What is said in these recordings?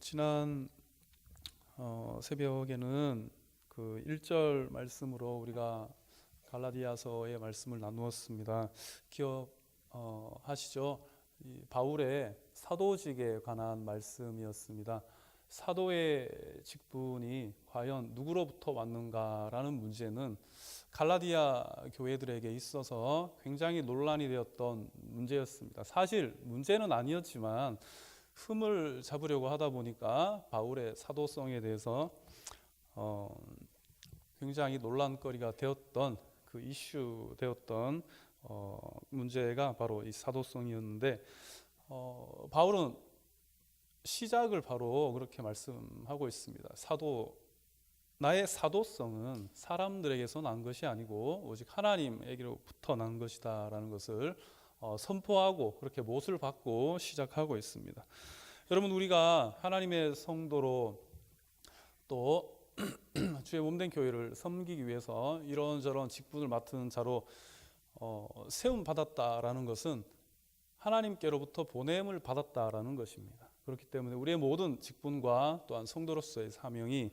지난 새벽에는 그 1절 말씀으로 우리가 갈라디아서의 말씀을 나누었습니다. 기억하시죠? 바울의 사도직에 관한 말씀이었습니다. 사도의 직분이 과연 누구로부터 왔는가라는 문제는 갈라디아 교회들에게 있어서 굉장히 논란이 되었던 문제였습니다. 사실 문제는 아니었지만 흠을 잡으려고 하다 보니까 바울의 사도성에 대해서 굉장히 논란거리가 되었던 그 이슈 되었던 문제가 바로 이 사도성이었는데 바울은 시작을 바로 그렇게 말씀하고 있습니다. 나의 사도성은 사람들에게서 난 것이 아니고 오직 하나님에게로부터 난 것이다 라는 것을 선포하고 그렇게 못을 받고 시작하고 있습니다. 여러분, 우리가 하나님의 성도로 또 주의 몸된 교회를 섬기기 위해서 이런저런 직분을 맡은 자로 세움 받았다라는 것은 하나님께로부터 보냄을 받았다라는 것입니다. 그렇기 때문에 우리의 모든 직분과 또한 성도로서의 사명이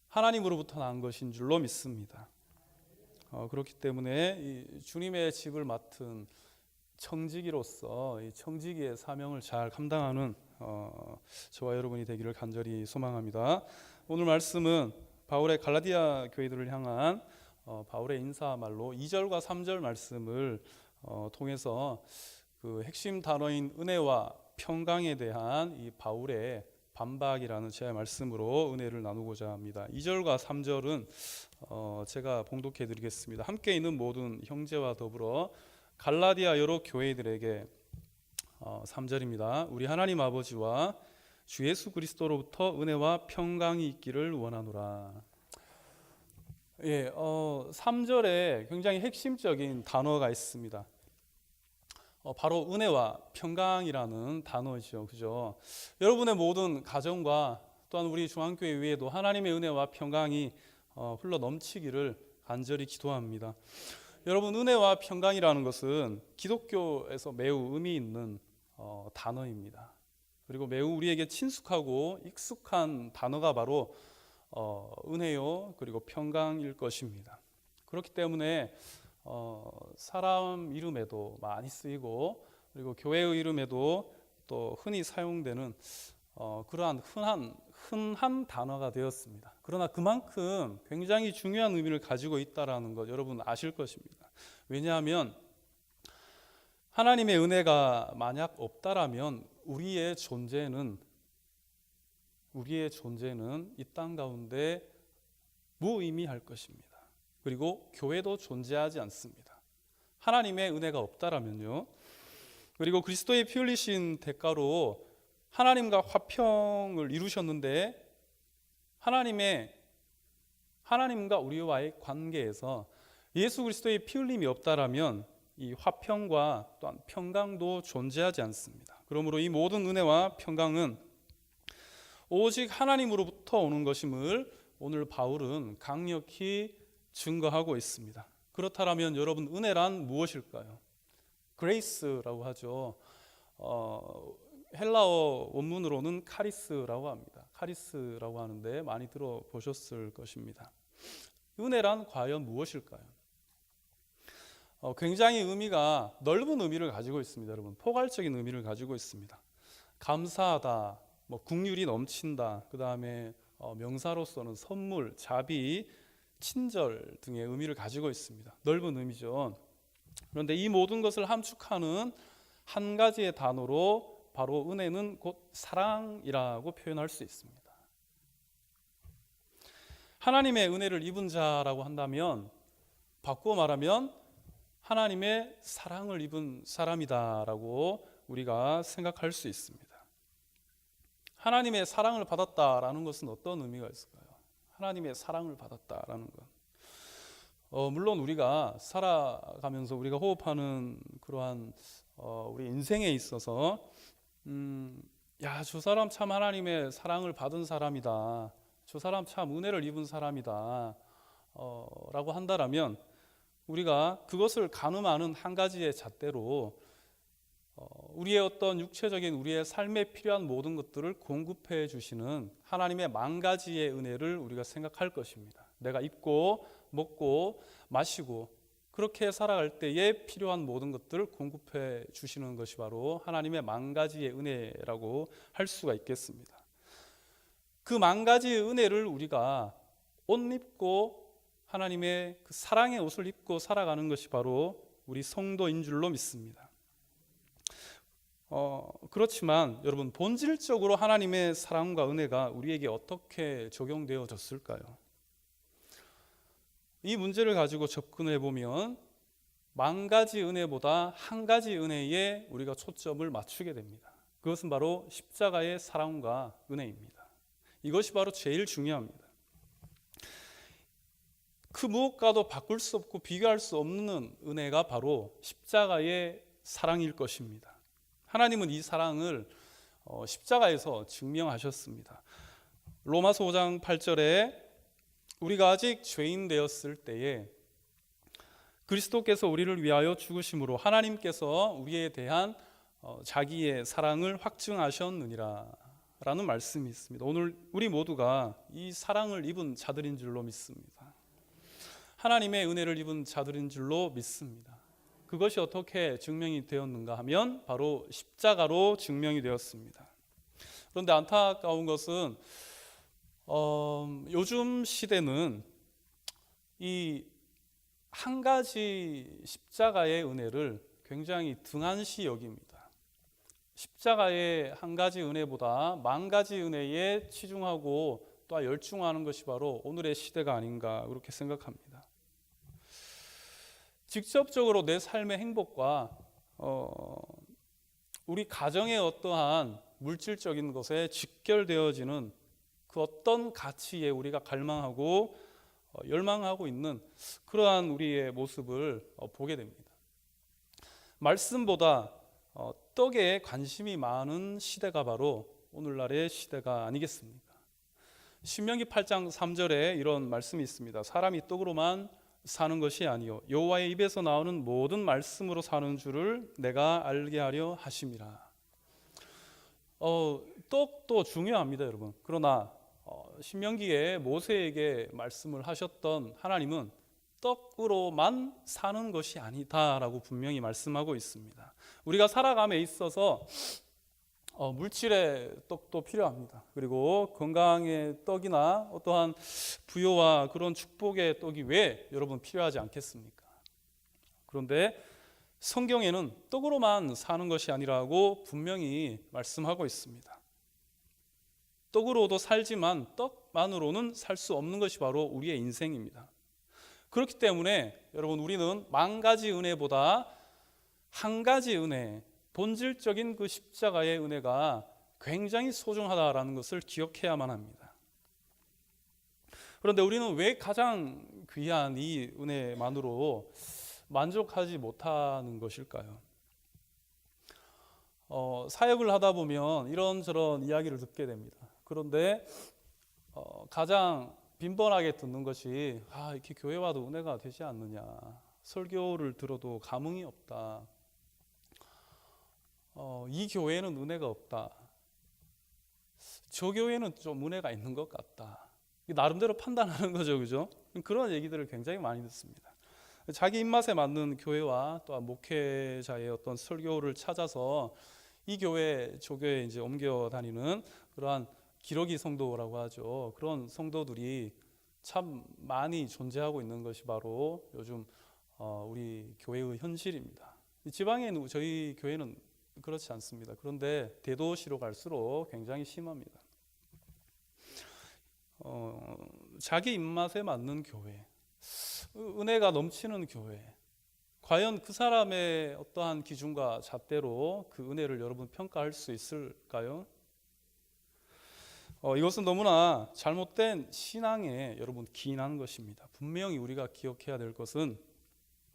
하나님으로부터 난 것인 줄로 믿습니다. 그렇기 때문에 이 주님의 직을 맡은 청지기로서 이 청지기의 사명을 잘 감당하는 저와 여러분이 되기를 간절히 소망합니다. 오늘 말씀은 바울의 갈라디아 교회들을 향한 바울의 인사말로 2절과 3절 말씀을 통해서 그 핵심 단어인 은혜와 평강에 대한 이 바울의 반박이라는 제 말씀으로 은혜를 나누고자 합니다. 2절과 3절은 제가 봉독해 드리겠습니다. 함께 있는 모든 형제와 더불어 갈라디아 여러 교회들에게 3절입니다. 우리 하나님 아버지와 주 예수 그리스도로부터 은혜와 평강이 있기를 원하노라. 3절에 굉장히 핵심적인 단어가 있습니다. 바로 은혜와 평강이라는 단어죠. 그죠? 여러분의 모든 가정과 또한 우리 중앙교회 위에도 하나님의 은혜와 평강이 흘러 넘치기를 간절히 기도합니다. 여러분, 은혜와 평강이라는 것은 기독교에서 매우 의미 있는 단어입니다. 그리고 매우 우리에게 친숙하고 익숙한 단어가 바로 은혜요 그리고 평강일 것입니다. 그렇기 때문에 사람 이름에도 많이 쓰이고 그리고 교회의 이름에도 또 흔히 사용되는 그러한 흔한 단어가 되었습니다. 그러나 그만큼 굉장히 중요한 의미를 가지고 있다는 것 여러분 아실 것입니다. 왜냐하면 하나님의 은혜가 만약 없다라면 우리의 존재는 이 땅 가운데 무의미할 것입니다. 그리고 교회도 존재하지 않습니다. 하나님의 은혜가 없다라면요. 그리고 그리스도의 피 흘리신 대가로 하나님과 화평을 이루셨는데 하나님과 우리와의 관계에서 예수 그리스도의 피 흘림이 없다라면 이 화평과 또한 평강도 존재하지 않습니다. 그러므로 이 모든 은혜와 평강은 오직 하나님으로부터 오는 것임을 오늘 바울은 강력히 증거하고 있습니다. 그렇다면 여러분, 은혜란 무엇일까요? 그레이스라고 하죠. 헬라어 원문으로는 카리스라고 합니다. 카리스라고 하는데 많이 들어보셨을 것입니다. 은혜란 과연 무엇일까요? 굉장히 의미가 넓은 의미를 가지고 있습니다. 여러분, 포괄적인 의미를 가지고 있습니다. 감사하다, 긍휼이 넘친다, 그 다음에 명사로서는 선물, 자비, 친절 등의 의미를 가지고 있습니다. 넓은 의미죠. 그런데 이 모든 것을 함축하는 한 가지의 단어로 바로 은혜는 곧 사랑이라고 표현할 수 있습니다. 하나님의 은혜를 입은 자라고 한다면 바꾸어 말하면 하나님의 사랑을 입은 사람이다라고 우리가 생각할 수 있습니다. 하나님의 사랑을 받았다라는 것은 어떤 의미가 있을까요? 하나님의 사랑을 받았다라는 것. 물론 우리가 살아가면서 우리가 호흡하는 그러한 우리 인생에 있어서 저 사람 참 하나님의 사랑을 받은 사람이다. 저 사람 참 은혜를 입은 사람이다. 라고 한다라면 우리가 그것을 가늠하는 한 가지의 잣대로 우리의 어떤 육체적인 우리의 삶에 필요한 모든 것들을 공급해 주시는 하나님의 만 가지의 은혜를 우리가 생각할 것입니다. 내가 입고 먹고 마시고 그렇게 살아갈 때에 필요한 모든 것들을 공급해 주시는 것이 바로 하나님의 만 가지의 은혜라고 할 수가 있겠습니다. 그 만 가지의 은혜를 우리가 옷 입고 하나님의 그 사랑의 옷을 입고 살아가는 것이 바로 우리 성도인 줄로 믿습니다. 그렇지만 여러분, 본질적으로 하나님의 사랑과 은혜가 우리에게 어떻게 적용되어졌을까요? 이 문제를 가지고 접근해 보면 만 가지 은혜보다 한 가지 은혜에 우리가 초점을 맞추게 됩니다. 그것은 바로 십자가의 사랑과 은혜입니다. 이것이 바로 제일 중요합니다. 그 무엇과도 바꿀 수 없고 비교할 수 없는 은혜가 바로 십자가의 사랑일 것입니다. 하나님은 이 사랑을 십자가에서 증명하셨습니다. 로마서 5장 8절에 우리가 아직 죄인 되었을 때에 그리스도께서 우리를 위하여 죽으심으로 하나님께서 우리에 대한 자기의 사랑을 확증하셨느니라 라는 말씀이 있습니다. 오늘 우리 모두가 이 사랑을 입은 자들인 줄로 믿습니다. 하나님의 은혜를 입은 자들인 줄로 믿습니다. 그것이 어떻게 증명이 되었는가 하면 바로 십자가로 증명이 되었습니다. 그런데 안타까운 것은 요즘 시대는 이 한 가지 십자가의 은혜를 굉장히 등한시 여깁니다. 십자가의 한 가지 은혜보다 만 가지 은혜에 치중하고 또 열중하는 것이 바로 오늘의 시대가 아닌가 그렇게 생각합니다. 직접적으로 내 삶의 행복과 우리 가정의 어떠한 물질적인 것에 직결되어지는 그 어떤 가치에 우리가 갈망하고 열망하고 있는 그러한 우리의 모습을 보게 됩니다. 말씀보다 떡에 관심이 많은 시대가 바로 오늘날의 시대가 아니겠습니까? 신명기 8장 3절에 이런 말씀이 있습니다. 사람이 떡으로만 사는 것이 아니요 여호와의 입에서 나오는 모든 말씀으로 사는 줄을 내가 알게 하려 하심이라. 떡도 중요합니다, 여러분. 그러나 신명기에 모세에게 말씀을 하셨던 하나님은 떡으로만 사는 것이 아니다라고 분명히 말씀하고 있습니다. 우리가 살아감에 있어서 물질의 떡도 필요합니다. 그리고 건강의 떡이나 어떠한 부요와 그런 축복의 떡이 왜 여러분 필요하지 않겠습니까? 그런데 성경에는 떡으로만 사는 것이 아니라고 분명히 말씀하고 있습니다. 떡으로도 살지만 떡만으로는 살 수 없는 것이 바로 우리의 인생입니다. 그렇기 때문에 여러분, 우리는 만 가지 은혜보다 한 가지 은혜, 본질적인 그 십자가의 은혜가 굉장히 소중하다라는 것을 기억해야만 합니다. 그런데 우리는 왜 가장 귀한 이 은혜만으로 만족하지 못하는 것일까요? 사역을 하다 보면 이런저런 이야기를 듣게 됩니다. 그런데 가장 빈번하게 듣는 것이 이렇게 교회 와도 은혜가 되지 않느냐, 설교를 들어도 감흥이 없다, 이 교회는 은혜가 없다, 저 교회는 좀 은혜가 있는 것 같다. 나름대로 판단하는 거죠, 그죠? 그런 얘기들을 굉장히 많이 듣습니다. 자기 입맛에 맞는 교회와 또 목회자의 어떤 설교를 찾아서 이 교회, 저 교회 이제 옮겨 다니는 그러한 기러기 성도라고 하죠. 그런 성도들이 참 많이 존재하고 있는 것이 바로 요즘 우리 교회의 현실입니다. 지방에 저희 교회는 그렇지 않습니다. 그런데 대도시로 갈수록 굉장히 심합니다. 자기 입맛에 맞는 교회, 은혜가 넘치는 교회, 과연 그 사람의 어떠한 기준과 잣대로 그 은혜를 여러분 평가할 수 있을까요? 이것은 너무나 잘못된 신앙에 여러분 기인하는 것입니다. 분명히 우리가 기억해야 될 것은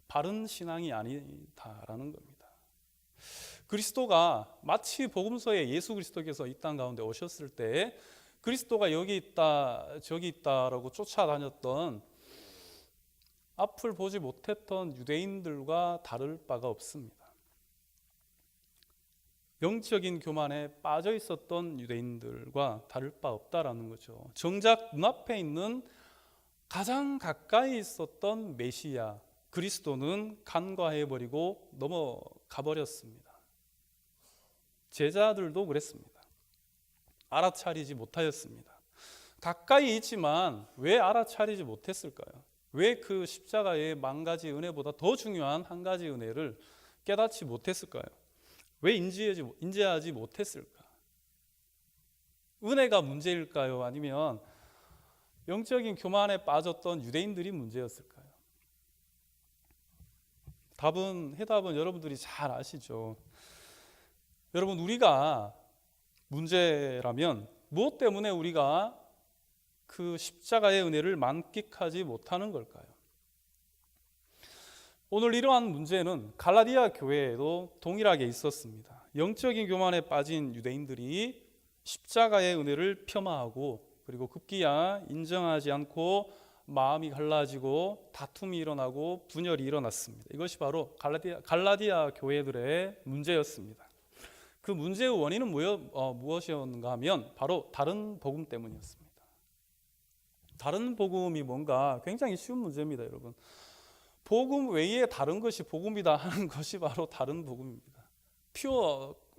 바른 신앙이 아니다라는 겁니다. 그리스도가 마치 복음서에 예수 그리스도께서 이 땅 가운데 오셨을 때 그리스도가 여기 있다 저기 있다라고 쫓아다녔던, 앞을 보지 못했던 유대인들과 다를 바가 없습니다. 영적인 교만에 빠져 있었던 유대인들과 다를 바 없다라는 거죠. 정작 눈앞에 있는 가장 가까이 있었던 메시아 그리스도는 간과해버리고 넘어가 버렸습니다. 제자들도 그랬습니다. 알아차리지 못하였습니다. 가까이 있지만 왜 알아차리지 못했을까요? 왜 그 십자가의 만 가지 은혜보다 더 중요한 한 가지 은혜를 깨닫지 못했을까요? 왜 인지하지 못했을까? 은혜가 문제일까요? 아니면 영적인 교만에 빠졌던 유대인들이 문제였을까요? 해답은 여러분들이 잘 아시죠. 여러분, 우리가 문제라면 무엇 때문에 우리가 그 십자가의 은혜를 만끽하지 못하는 걸까요? 오늘 이러한 문제는 갈라디아 교회에도 동일하게 있었습니다. 영적인 교만에 빠진 유대인들이 십자가의 은혜를 폄하하고 그리고 급기야 인정하지 않고 마음이 갈라지고 다툼이 일어나고 분열이 일어났습니다. 이것이 바로 갈라디아 교회들의 문제였습니다. 그 문제의 원인은 무엇이었는가 하면 바로 다른 복음 때문이었습니다. 다른 복음이 뭔가 굉장히 쉬운 문제입니다, 여러분. 복음 외에 다른 것이 복음이다 하는 것이 바로 다른 복음입니다.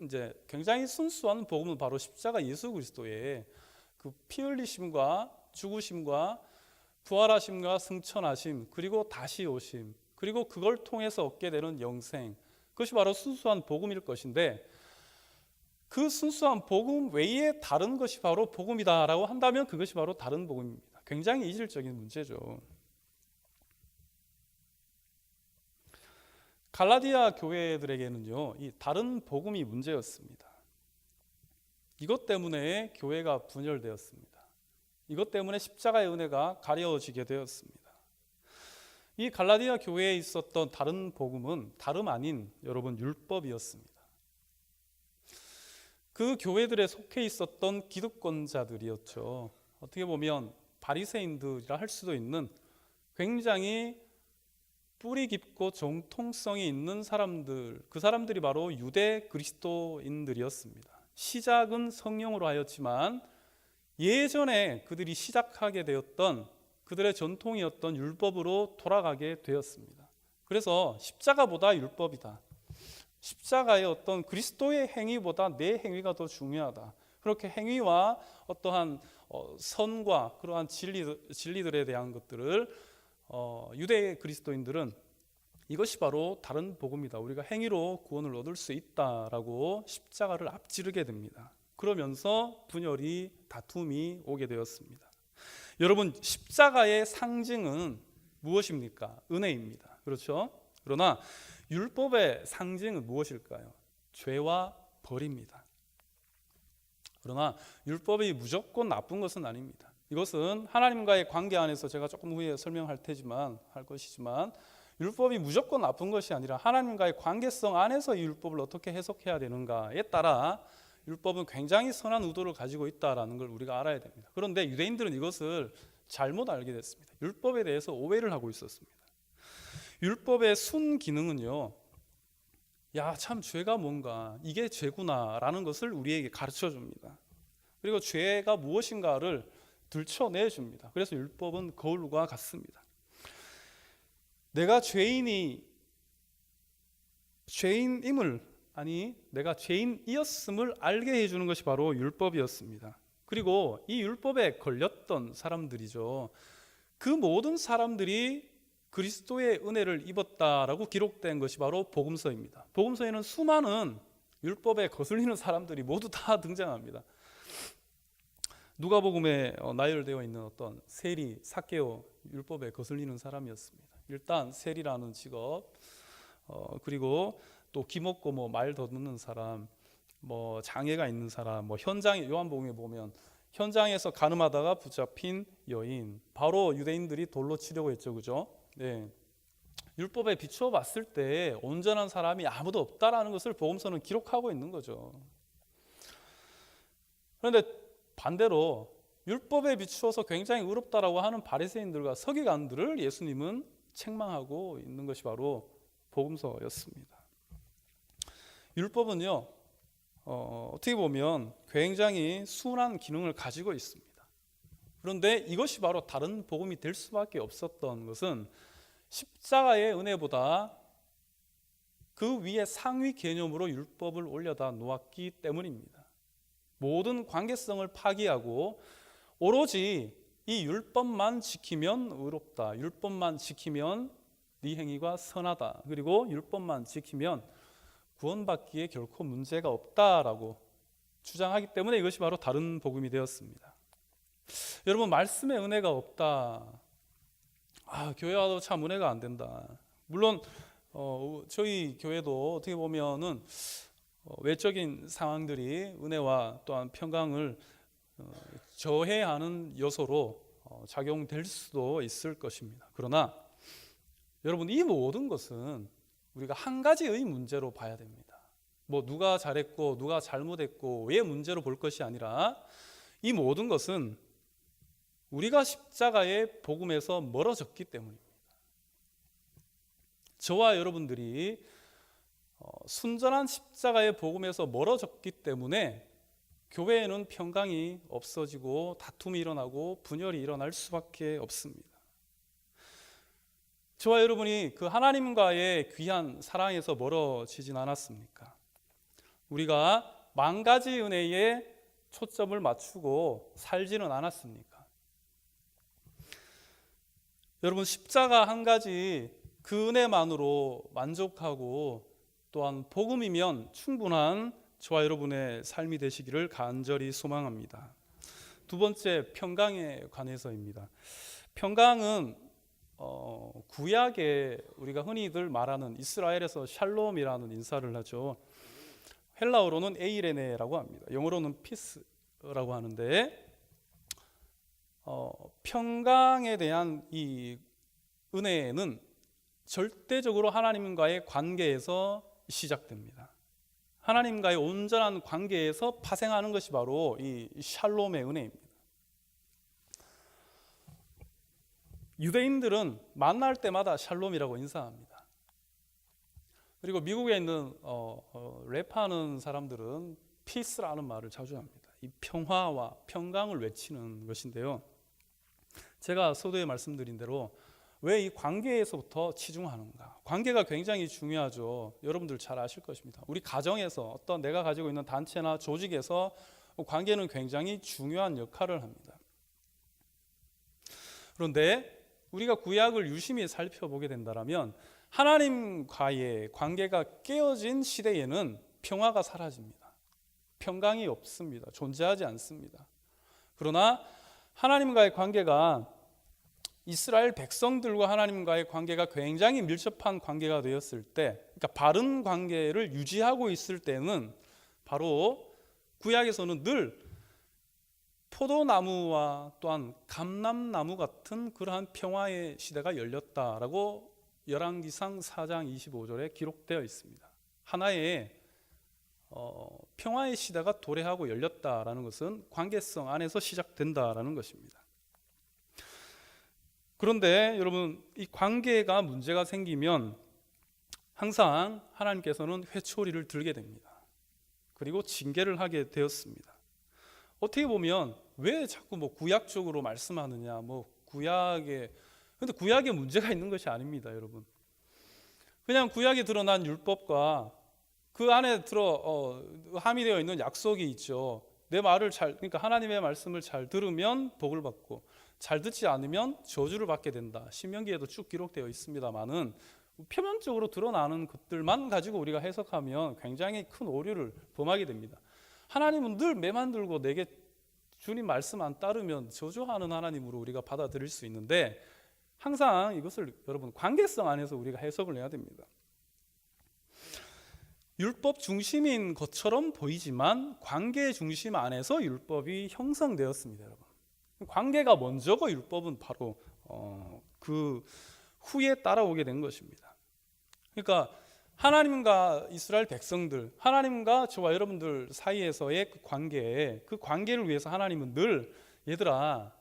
이제 굉장히 순수한 복음은 바로 십자가 예수 그리스도의 그 피 흘리심과 죽으심과 부활하심과 승천하심 그리고 다시 오심 그리고 그걸 통해서 얻게 되는 영생, 그것이 바로 순수한 복음일 것인데, 그 순수한 복음 외에 다른 것이 바로 복음이다라고 한다면 그것이 바로 다른 복음입니다. 굉장히 이질적인 문제죠. 갈라디아 교회들에게는요, 이 다른 복음이 문제였습니다. 이것 때문에 교회가 분열되었습니다. 이것 때문에 십자가의 은혜가 가려지게 되었습니다. 이 갈라디아 교회에 있었던 다른 복음은 다름 아닌 여러분 율법이었습니다. 그 교회들에 속해 있었던 기득권자들이었죠. 어떻게 보면 바리새인들이라 할 수도 있는 굉장히 뿌리 깊고 정통성이 있는 사람들, 그 사람들이 바로 유대 그리스도인들이었습니다. 시작은 성령으로 하였지만 예전에 그들이 시작하게 되었던 그들의 전통이었던 율법으로 돌아가게 되었습니다. 그래서 십자가보다 율법이다, 십자가의 어떤 그리스도의 행위보다 내 행위가 더 중요하다, 그렇게 행위와 어떠한 선과 그러한 진리들에 대한 것들을 유대 그리스도인들은 이것이 바로 다른 복음이다, 우리가 행위로 구원을 얻을 수 있다라고 십자가를 앞지르게 됩니다. 그러면서 분열이, 다툼이 오게 되었습니다. 여러분, 십자가의 상징은 무엇입니까? 은혜입니다. 그렇죠? 그러나 율법의 상징은 무엇일까요? 죄와 벌입니다. 그러나 율법이 무조건 나쁜 것은 아닙니다. 이것은 하나님과의 관계 안에서 제가 조금 후에 설명할 것이지만 율법이 무조건 나쁜 것이 아니라 하나님과의 관계성 안에서 이 율법을 어떻게 해석해야 되는가에 따라 율법은 굉장히 선한 의도를 가지고 있다는 걸 우리가 알아야 됩니다. 그런데 유대인들은 이것을 잘못 알게 됐습니다. 율법에 대해서 오해를 하고 있었습니다. 율법의 순 기능은요, 야, 참 죄가 뭔가, 이게 죄구나 라는 것을 우리에게 가르쳐 줍니다. 그리고 죄가 무엇인가를 들춰내줍니다. 그래서 율법은 거울과 같습니다. 내가 내가 죄인이었음을 알게 해주는 것이 바로 율법이었습니다. 그리고 이 율법에 걸렸던 사람들이죠, 그 모든 사람들이 그리스도의 은혜를 입었다라고 기록된 것이 바로 복음서입니다. 복음서에는 수많은 율법에 거슬리는 사람들이 모두 다 등장합니다. 누가복음에 나열되어 있는 어떤 세리, 삭개오, 율법에 거슬리는 사람이었습니다. 일단 세리라는 직업, 그리고 또 기먹고 말 더듬는 사람, 장애가 있는 사람, 현장에, 요한복음에 보면 현장에서 가늠하다가 붙잡힌 여인, 바로 유대인들이 돌로 치려고 했죠, 그죠? 네. 율법에 비추어 봤을 때 온전한 사람이 아무도 없다라는 것을 복음서는 기록하고 있는 거죠. 그런데 반대로 율법에 비추어서 굉장히 의롭다라고 하는 바리새인들과 서기관들을 예수님은 책망하고 있는 것이 바로 복음서였습니다. 율법은요, 어떻게 보면 굉장히 순한 기능을 가지고 있습니다. 그런데 이것이 바로 다른 복음이 될 수밖에 없었던 것은 십자가의 은혜보다 그 위에 상위 개념으로 율법을 올려다 놓았기 때문입니다. 모든 관계성을 파기하고 오로지 이 율법만 지키면 의롭다, 율법만 지키면 네 행위가 선하다, 그리고 율법만 지키면 구원받기에 결코 문제가 없다라고 주장하기 때문에 이것이 바로 다른 복음이 되었습니다. 여러분, 말씀에 은혜가 없다, 교회 와도 참 은혜가 안 된다. 물론 저희 교회도 어떻게 보면은 외적인 상황들이 은혜와 또한 평강을 저해하는 요소로 작용될 수도 있을 것입니다. 그러나 여러분, 이 모든 것은 우리가 한 가지의 문제로 봐야 됩니다. 뭐 누가 잘했고 누가 잘못했고 왜 문제로 볼 것이 아니라 이 모든 것은 우리가 십자가의 복음에서 멀어졌기 때문입니다. 저와 여러분들이 순전한 십자가의 복음에서 멀어졌기 때문에 교회에는 평강이 없어지고 다툼이 일어나고 분열이 일어날 수밖에 없습니다. 저와 여러분이 그 하나님과의 귀한 사랑에서 멀어지진 않았습니까? 우리가 만 가지 은혜에 초점을 맞추고 살지는 않았습니까? 여러분, 십자가 한 가지 그 은혜만으로 만족하고 또한 복음이면 충분한 저와 여러분의 삶이 되시기를 간절히 소망합니다. 두 번째, 평강에 관해서입니다. 평강은 구약에 우리가 흔히들 말하는 이스라엘에서 샬롬이라는 인사를 하죠. 헬라어로는 에이레네라고 합니다. 영어로는 피스라고 하는데 평강에 대한 이 은혜는 절대적으로 하나님과의 관계에서 시작됩니다. 하나님과의 온전한 관계에서 파생하는 것이 바로 이 샬롬의 은혜입니다. 유대인들은 만날 때마다 샬롬이라고 인사합니다. 그리고 미국에 있는 랩하는 사람들은 피스라는 말을 자주 합니다. 이 평화와 평강을 외치는 것인데요. 제가 서두에 말씀드린 대로 왜 이 관계에서부터 치중하는가? 관계가 굉장히 중요하죠. 여러분들 잘 아실 것입니다. 우리 가정에서 어떤 내가 가지고 있는 단체나 조직에서 관계는 굉장히 중요한 역할을 합니다. 그런데 우리가 구약을 유심히 살펴보게 된다면 하나님과의 관계가 깨어진 시대에는 평화가 사라집니다. 평강이 없습니다. 존재하지 않습니다. 그러나 하나님과의 관계가 이스라엘 백성들과 하나님과의 관계가 굉장히 밀접한 관계가 되었을 때, 그러니까 바른 관계를 유지하고 있을 때는 바로 구약에서는 늘 포도나무와 또한 감람나무 같은 그러한 평화의 시대가 열렸다라고 열왕기상 4장 25절에 기록되어 있습니다. 하나의 평화의 시대가 도래하고 열렸다라는 것은 관계성 안에서 시작된다라는 것입니다. 그런데 여러분, 이 관계가 문제가 생기면 항상 하나님께서는 회초리를 들게 됩니다. 그리고 징계를 하게 되었습니다. 어떻게 보면 왜 자꾸 구약적으로 말씀하느냐, 근데 구약에 문제가 있는 것이 아닙니다, 여러분. 그냥 구약에 드러난 율법과 그 안에 함의되어 있는 약속이 있죠. 내 말을 그러니까 하나님의 말씀을 잘 들으면 복을 받고 잘 듣지 않으면 저주를 받게 된다. 신명기에도 쭉 기록되어 있습니다만은 표면적으로 드러나는 것들만 가지고 우리가 해석하면 굉장히 큰 오류를 범하게 됩니다. 하나님은 늘 매만 들고 내게 주님 말씀 안 따르면 저주하는 하나님으로 우리가 받아들일 수 있는데, 항상 이것을 여러분 관계성 안에서 우리가 해석을 해야 됩니다. 율법 중심인 것처럼 보이지만 관계 중심 안에서 율법이 형성되었습니다, 여러분. 관계가 먼저고 율법은 바로 그 후에 따라오게 된 것입니다. 그러니까 하나님과 이스라엘 백성들, 하나님과 저와 여러분들 사이에서의 그 관계를 위해서 하나님은 늘 얘들아,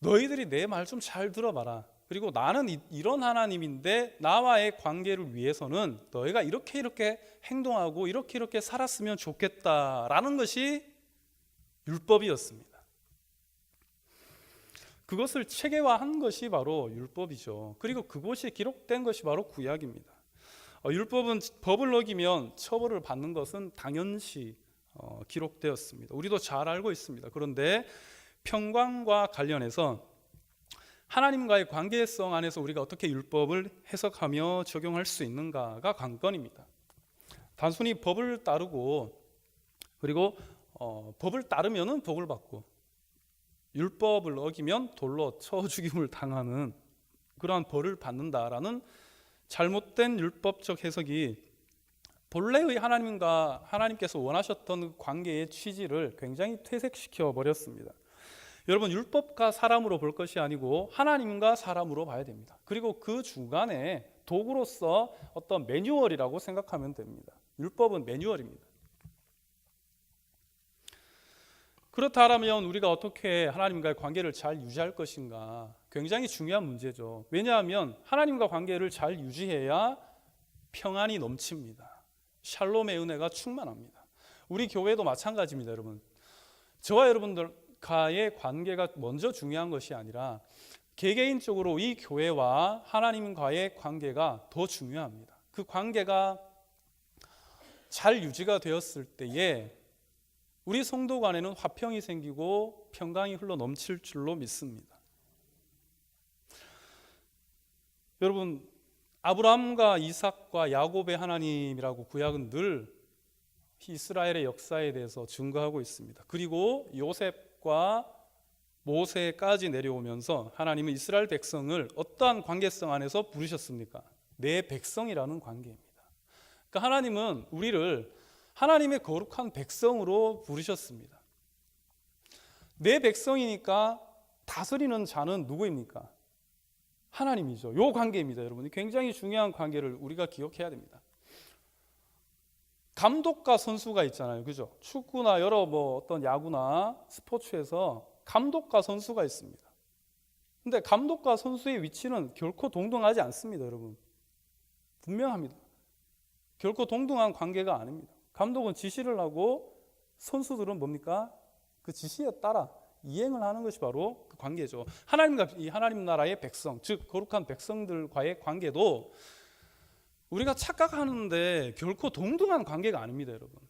너희들이 내 말 좀 잘 들어봐라. 그리고 나는 이런 하나님인데 나와의 관계를 위해서는 너희가 이렇게 행동하고 이렇게 살았으면 좋겠다라는 것이 율법이었습니다. 그것을 체계화한 것이 바로 율법이죠. 그리고 그것이 기록된 것이 바로 구약입니다. 율법은 법을 어기면 처벌을 받는 것은 당연시 기록되었습니다. 우리도 잘 알고 있습니다. 그런데 평강과 관련해서 하나님과의 관계성 안에서 우리가 어떻게 율법을 해석하며 적용할 수 있는가가 관건입니다. 단순히 법을 따르고 그리고 법을 따르면 복을 받고 율법을 어기면 돌로 쳐 죽임을 당하는 그러한 벌을 받는다라는 잘못된 율법적 해석이 본래의 하나님께서 원하셨던 관계의 취지를 굉장히 퇴색시켜 버렸습니다. 여러분, 율법과 사람으로 볼 것이 아니고 하나님과 사람으로 봐야 됩니다. 그리고 그 중간에 도구로서 어떤 매뉴얼이라고 생각하면 됩니다. 율법은 매뉴얼입니다. 그렇다면 우리가 어떻게 하나님과의 관계를 잘 유지할 것인가 굉장히 중요한 문제죠. 왜냐하면 하나님과 관계를 잘 유지해야 평안이 넘칩니다. 샬롬의 은혜가 충만합니다. 우리 교회도 마찬가지입니다. 여러분, 저와 여러분들과의 관계가 먼저 중요한 것이 아니라 개개인적으로 이 교회와 하나님과의 관계가 더 중요합니다. 그 관계가 잘 유지가 되었을 때에 우리 성도 간에는 화평이 생기고 평강이 흘러 넘칠 줄로 믿습니다. 여러분, 아브라함과 이삭과 야곱의 하나님이라고 구약은 늘 이스라엘의 역사에 대해서 증거하고 있습니다. 그리고 요셉과 모세까지 내려오면서 하나님은 이스라엘 백성을 어떠한 관계성 안에서 부르셨습니까? 내 백성이라는 관계입니다. 그러니까 하나님은 우리를 하나님의 거룩한 백성으로 부르셨습니다. 내 백성이니까 다스리는 자는 누구입니까? 하나님이죠. 이 관계입니다. 여러분, 굉장히 중요한 관계를 우리가 기억해야 됩니다. 감독과 선수가 있잖아요. 그죠? 축구나 여러 어떤 야구나 스포츠에서 감독과 선수가 있습니다. 근데 감독과 선수의 위치는 결코 동등하지 않습니다. 여러분, 분명합니다. 결코 동등한 관계가 아닙니다. 감독은 지시를 하고 선수들은 뭡니까? 그 지시에 따라 이행을 하는 것이 바로 그 관계죠. 하나님과 이 하나님 나라의 백성, 즉 거룩한 백성들과의 관계도 우리가 착각하는데 결코 동등한 관계가 아닙니다. 여러분,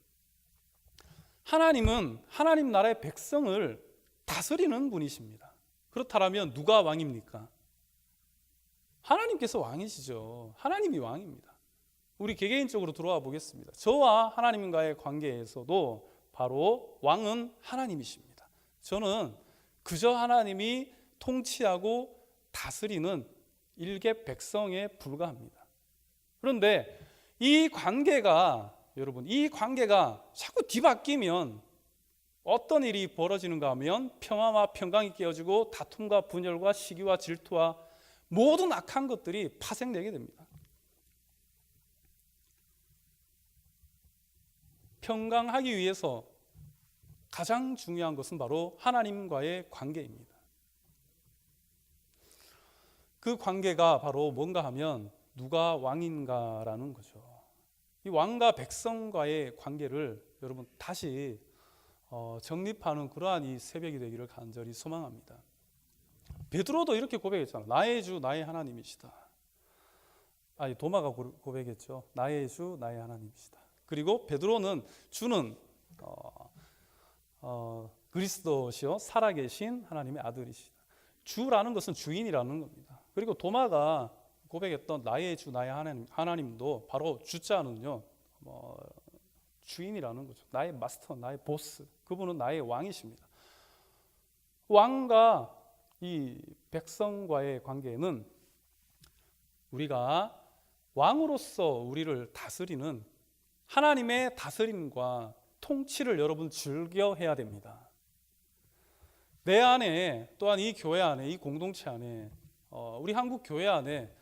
하나님은 하나님 나라의 백성을 다스리는 분이십니다. 그렇다면 누가 왕입니까? 하나님께서 왕이시죠. 하나님이 왕입니다. 우리 개개인적으로 들어와 보겠습니다. 저와 하나님과의 관계에서도 바로 왕은 하나님이십니다. 저는 그저 하나님이 통치하고 다스리는 일개 백성에 불과합니다. 그런데 이 관계가 여러분, 이 관계가 자꾸 뒤바뀌면 어떤 일이 벌어지는가 하면 평화와 평강이 깨어지고 다툼과 분열과 시기와 질투와 모든 악한 것들이 파생되게 됩니다. 평강하기 위해서 가장 중요한 것은 바로 하나님과의 관계입니다. 그 관계가 바로 뭔가 하면 누가 왕인가라는 거죠. 이 왕과 백성과의 관계를 여러분 다시 정립하는 그러한 이 새벽이 되기를 간절히 소망합니다. 베드로도 이렇게 고백했잖아요. 나의 주 나의 하나님이시다. 도마가 고백했죠. 나의 주 나의 하나님이시다. 그리고 베드로는 주는 그리스도시요 살아계신 하나님의 아들이시다. 주라는 것은 주인이라는 겁니다. 그리고 도마가 고백했던 나의 주 나의 하나님도 바로 주자는요 주인이라는 거죠. 나의 마스터, 나의 보스, 그분은 나의 왕이십니다. 왕과 이 백성과의 관계는 우리가 왕으로서 우리를 다스리는 하나님의 다스림과 통치를 여러분 즐겨해야 됩니다. 내 안에, 또한 이 교회 안에, 이 공동체 안에, 우리 한국 교회 안에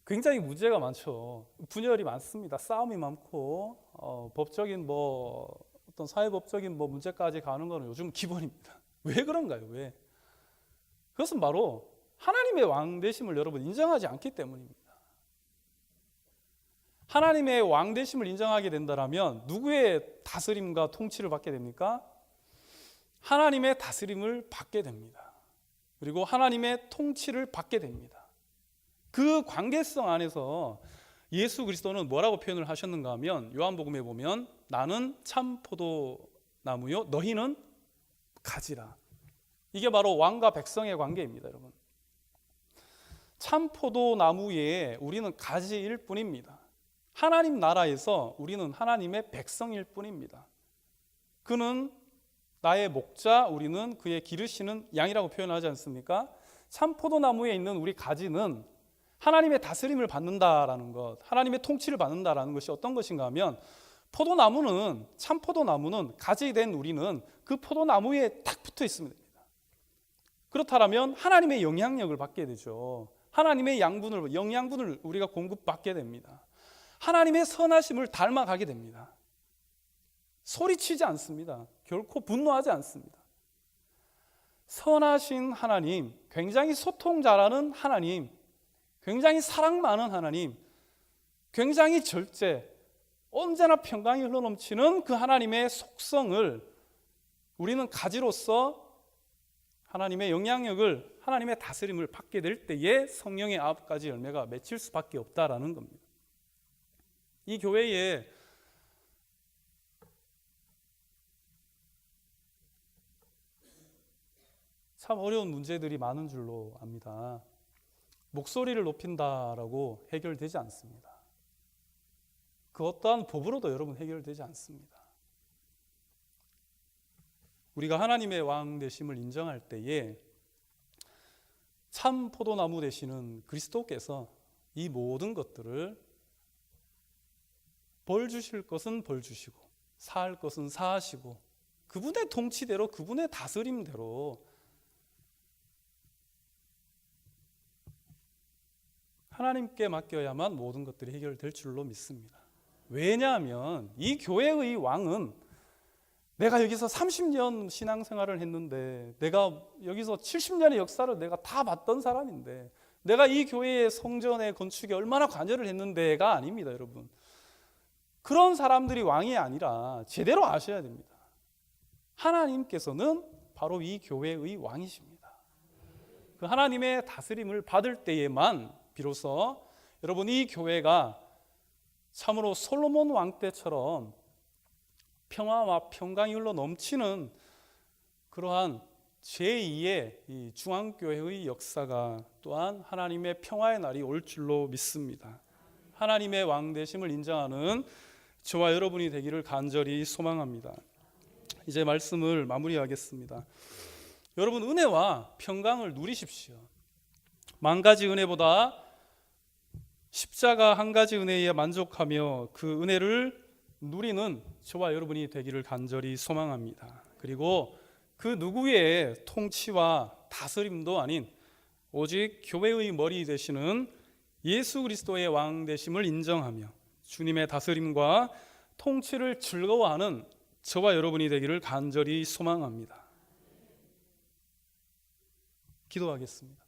굉장히 문제가 많죠. 분열이 많습니다. 싸움이 많고 법적인 어떤 사회법적인 문제까지 가는 것은 요즘 기본입니다. 왜 그런가요? 왜? 그것은 바로 하나님의 왕 되심을 여러분 인정하지 않기 때문입니다. 하나님의 왕 되심을 인정하게 된다면 누구의 다스림과 통치를 받게 됩니까? 하나님의 다스림을 받게 됩니다. 그리고 하나님의 통치를 받게 됩니다. 그 관계성 안에서 예수 그리스도는 뭐라고 표현을 하셨는가 하면 요한복음에 보면 나는 참 포도나무요 너희는 가지라. 이게 바로 왕과 백성의 관계입니다, 여러분. 참 포도나무에 우리는 가지일 뿐입니다. 하나님 나라에서 우리는 하나님의 백성일 뿐입니다. 그는 나의 목자, 우리는 그의 기르시는 양이라고 표현하지 않습니까? 참 포도나무에 있는 우리 가지는 하나님의 다스림을 받는다라는 것, 하나님의 통치를 받는다라는 것이 어떤 것인가 하면 포도나무는, 참 포도나무는 가지된 우리는 그 포도나무에 딱 붙어 있으면 됩니다. 그렇다면 하나님의 영향력을 받게 되죠. 하나님의 양분을, 영양분을 우리가 공급받게 됩니다. 하나님의 선하심을 닮아가게 됩니다. 소리치지 않습니다. 결코 분노하지 않습니다. 선하신 하나님, 굉장히 소통 잘하는 하나님, 굉장히 사랑 많은 하나님, 굉장히 절제, 언제나 평강이 흘러넘치는 그 하나님의 속성을 우리는 가지로서 하나님의 영향력을, 하나님의 다스림을 받게 될 때에 성령의 9가지 열매가 맺힐 수밖에 없다라는 겁니다. 이 교회에 참 어려운 문제들이 많은 줄로 압니다. 목소리를 높인다라고 해결되지 않습니다. 그 어떠한 법으로도 여러분 해결되지 않습니다. 우리가 하나님의 왕 되심을 인정할 때에 참 포도나무 되시는 그리스도께서 이 모든 것들을 벌 주실 것은 벌 주시고 사할 것은 사하시고 그분의 통치대로, 그분의 다스림대로 하나님께 맡겨야만 모든 것들이 해결될 줄로 믿습니다. 왜냐하면 이 교회의 왕은 내가 여기서 30년 신앙생활을 했는데, 내가 여기서 70년의 역사를 내가 다 봤던 사람인데, 내가 이 교회의 성전의 건축에 얼마나 관여를 했는데가 아닙니다, 여러분. 그런 사람들이 왕이 아니라 제대로 아셔야 됩니다. 하나님께서는 바로 이 교회의 왕이십니다. 그 하나님의 다스림을 받을 때에만 비로소 여러분 이 교회가 참으로 솔로몬 왕 때처럼 평화와 평강이 흘러 넘치는 그러한 제2의 이 중앙교회의 역사가 또한 하나님의 평화의 날이 올 줄로 믿습니다. 하나님의 왕 되심을 인정하는 저와 여러분이 되기를 간절히 소망합니다. 이제 말씀을 마무리하겠습니다. 여러분 은혜와 평강을 누리십시오. 만 가지 은혜보다 십자가 한 가지 은혜에 만족하며 그 은혜를 누리는 저와 여러분이 되기를 간절히 소망합니다. 그리고 그 누구의 통치와 다스림도 아닌 오직 교회의 머리 되시는 예수 그리스도의 왕 되심을 인정하며 주님의 다스림과 통치를 즐거워하는 저와 여러분이 되기를 간절히 소망합니다. 기도하겠습니다.